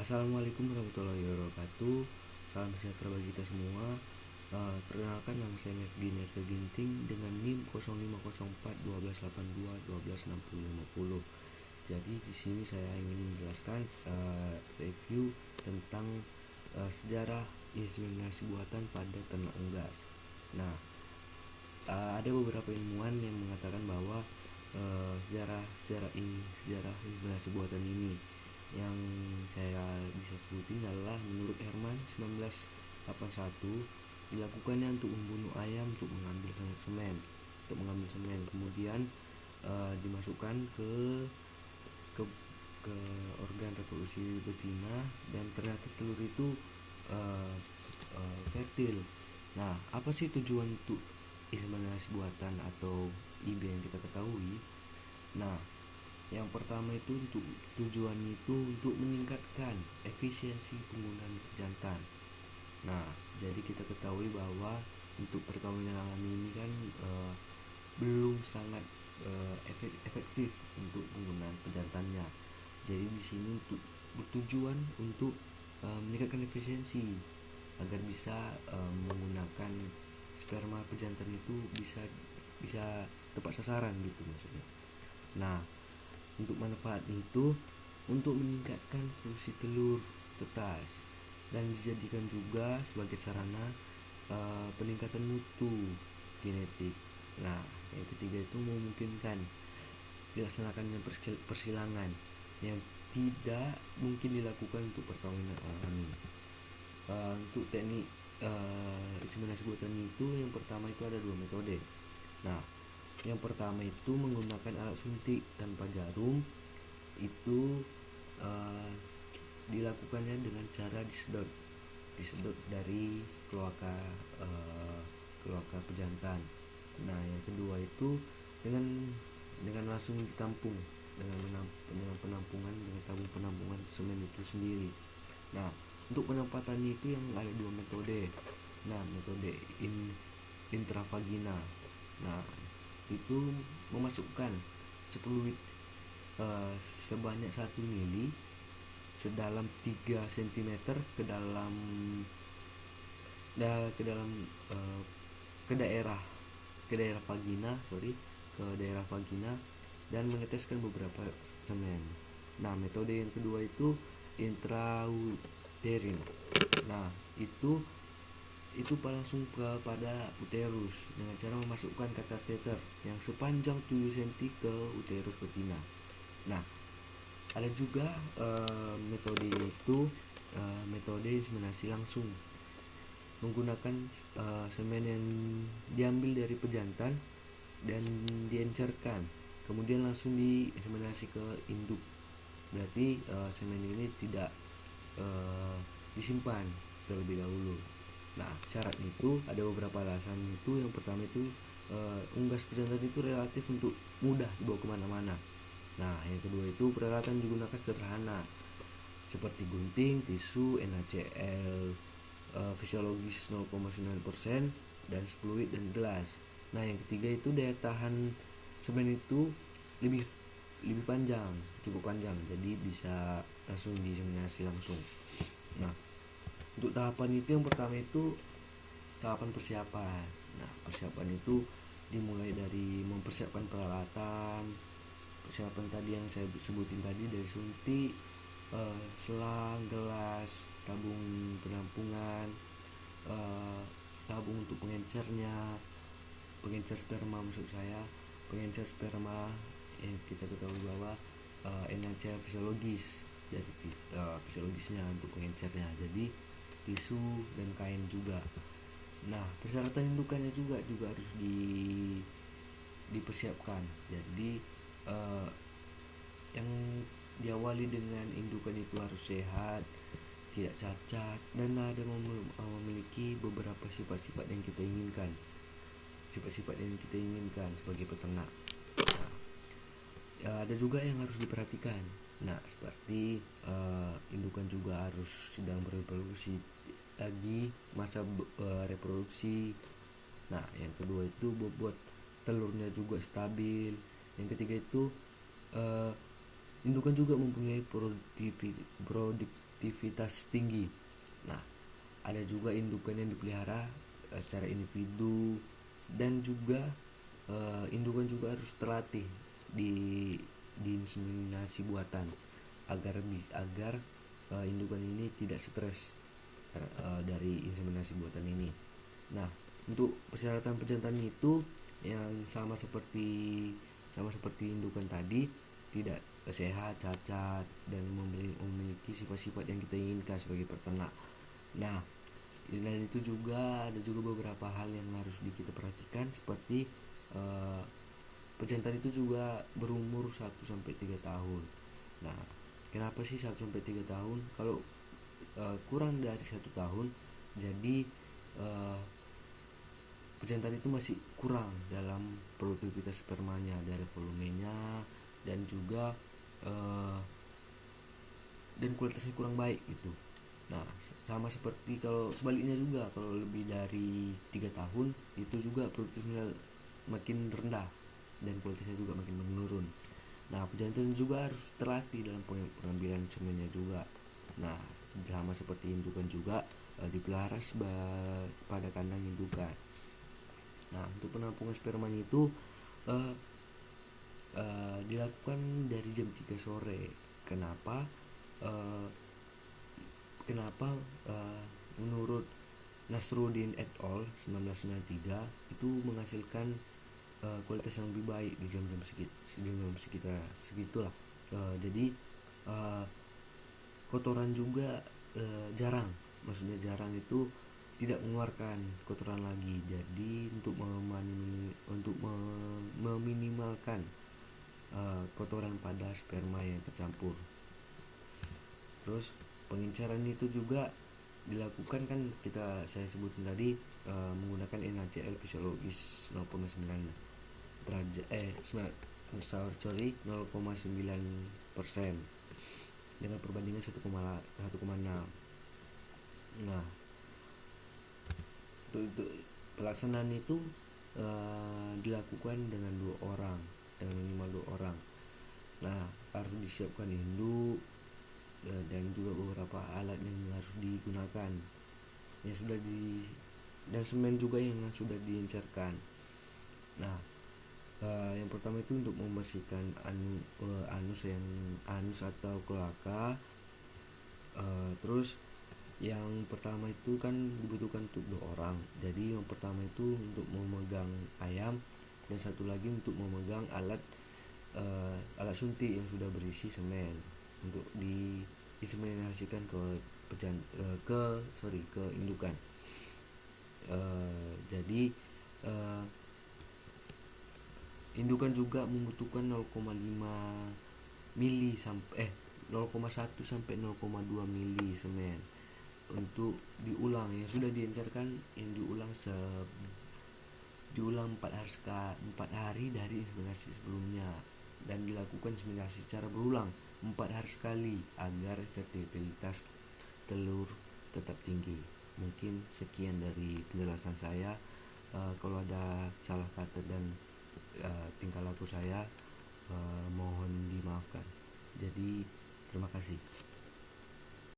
Assalamualaikum warahmatullahi wabarakatuh. Salam sejahtera bagi kita semua. Perkenalkan, nama saya Mefdi Nerga Ginting dengan NIM 0504 1282 126050. Jadi di sini saya ingin menjelaskan review tentang sejarah inseminasi buatan pada ternak unggas. Nah, ada beberapa ilmuwan yang mengatakan bahwa sejarah inseminasi buatan ini yang saya bisa sebutin adalah menurut Herman 1981 dilakukannya untuk membunuh ayam untuk mengambil semen, kemudian dimasukkan ke organ reproduksi betina dan ternyata telur itu fertil. Nah, apa sih tujuan untuk inseminasi buatan atau IB yang kita ketahui? Nah, yang pertama itu tujuannya itu untuk meningkatkan efisiensi penggunaan jantan. Nah, jadi kita ketahui bahwa untuk perkawinan alami ini kan belum sangat efektif untuk penggunaan pejantannya. Jadi di sini untuk bertujuan untuk meningkatkan efisiensi agar bisa menggunakan sperma pejantan itu bisa tepat sasaran gitu maksudnya. Nah, untuk manfaat itu untuk meningkatkan produksi telur tetas dan dijadikan juga sebagai sarana peningkatan mutu genetik. Nah, yang ketiga itu memungkinkan dilaksanakannya persilangan yang tidak mungkin dilakukan untuk perkawinan alami. Untuk teknik inseminasi buatan itu yang pertama itu ada 2 metode. Nah, yang pertama itu menggunakan alat suntik tanpa jarum. Itu dilakukannya dengan cara disedot dari kloaka pejantan. Nah, yang kedua itu dengan langsung ditampung dengan penampungan dengan tabung penampungan semen itu sendiri. Nah, untuk penempatannya itu yang ada 2 metode. Nah, metode intravagina. Nah, itu memasukkan 10 sebanyak 1 mili sedalam 3 cm ke dalam daerah vagina dan meneteskan beberapa semen. Nah, metode yang kedua itu intrauterin. Nah, itu langsung kepada uterus dengan cara memasukkan kateter yang sepanjang 7 cm ke uterus betina. Nah, ada juga metode itu metode inseminasi langsung menggunakan semen yang diambil dari pejantan dan diencerkan, kemudian langsung diinseminasi ke induk. Berarti semen ini tidak disimpan terlebih dahulu. Nah, syarat itu ada beberapa alasan itu. Yang pertama itu unggas pejantan itu relatif untuk mudah dibawa kemana-mana. Nah, yang kedua itu peralatan digunakan sederhana seperti gunting, tisu, NaCl fisiologis 0,9% dan fluid dan gelas. Nah, yang ketiga itu daya tahan semen itu lebih panjang, cukup panjang, jadi bisa langsung diinseminasi langsung. Nah, untuk tahapan itu yang pertama itu tahapan persiapan. Nah, persiapan itu dimulai dari mempersiapkan peralatan tadi yang saya sebutin tadi, dari suntik, selang, gelas, tabung penampungan, tabung untuk pengencer sperma yang kita ketahui bahwa NaCl fisiologis, jadi fisiologisnya untuk pengencernya, jadi tisu dan kain juga. Nah, persyaratan indukannya juga harus dipersiapkan. Jadi yang diawali dengan indukan itu harus sehat, tidak cacat, dan ada memiliki beberapa sifat-sifat yang kita inginkan sebagai peternak. Nah, ada juga yang harus diperhatikan. Nah, seperti indukan juga harus sedang bereproduksi lagi, masa reproduksi. Nah, yang kedua itu bobot telurnya juga stabil. Yang ketiga itu indukan juga mempunyai produktivitas tinggi. Nah, ada juga indukan yang dipelihara secara individu, dan juga indukan juga harus terlatih di inseminasi buatan agar indukan ini tidak stres dari inseminasi buatan ini. Nah, untuk persyaratan pejantan itu yang sama seperti indukan tadi, tidak sehat, cacat, dan memiliki sifat-sifat yang kita inginkan sebagai peternak. Nah, dan itu juga ada juga beberapa hal yang harus kita perhatikan, seperti pejantan itu juga berumur 1-3 tahun. Nah, kenapa sih 1-3 tahun? Kalau kurang dari 1 tahun, jadi pejantan itu masih kurang dalam produktivitas spermanya, dari volumenya, dan juga dan kualitasnya kurang baik gitu. Nah, sama seperti kalau sebaliknya juga, kalau lebih dari 3 tahun itu juga produktivitasnya makin rendah dan kualitasnya juga makin menurun. Nah, pejantan juga harus terlatih dalam pengambilan semennya juga. Nah, sama seperti indukan juga dipelihara pada kandang indukan. Nah, untuk penampungan spermanya itu dilakukan dari jam 3 sore. Kenapa? Menurut Nasruddin et al. 1993 itu menghasilkan kualitas yang lebih baik di jam-jam sekitar segitulah. Jadi kotoran juga jarang, maksudnya jarang itu tidak mengeluarkan kotoran lagi. Jadi untuk meminimalkan kotoran pada sperma yang tercampur. Terus pengincaran itu juga dilakukan, kan saya sebutin tadi, menggunakan NaCl fisiologis 0,9 derajat 0,9% dengan perbandingan 1,6. Nah, untuk pelaksanaan itu dilakukan dengan minimal 2 orang. Nah, harus disiapkan induk dan juga beberapa alat yang harus digunakan dan semen juga yang sudah diencerkan. Nah, yang pertama itu untuk membersihkan anus atau kloaka. Terus yang pertama itu kan dibutuhkan untuk 2 orang. Jadi yang pertama itu untuk memegang ayam, dan satu lagi untuk memegang alat suntik yang sudah berisi semen untuk diinseminasikan ke indukan. Jadi indukan juga membutuhkan 0,1 sampai 0,2 mili semen untuk diulang yang sudah diencerkan, yang diulang 4 hari dari inseminasi sebelumnya, dan dilakukan inseminasi secara berulang 4 hari sekali agar fertilitas telur tetap tinggi. Mungkin sekian dari penjelasan saya. Kalau ada salah kata dan tingkah laku saya, mohon dimaafkan. Jadi terima kasih.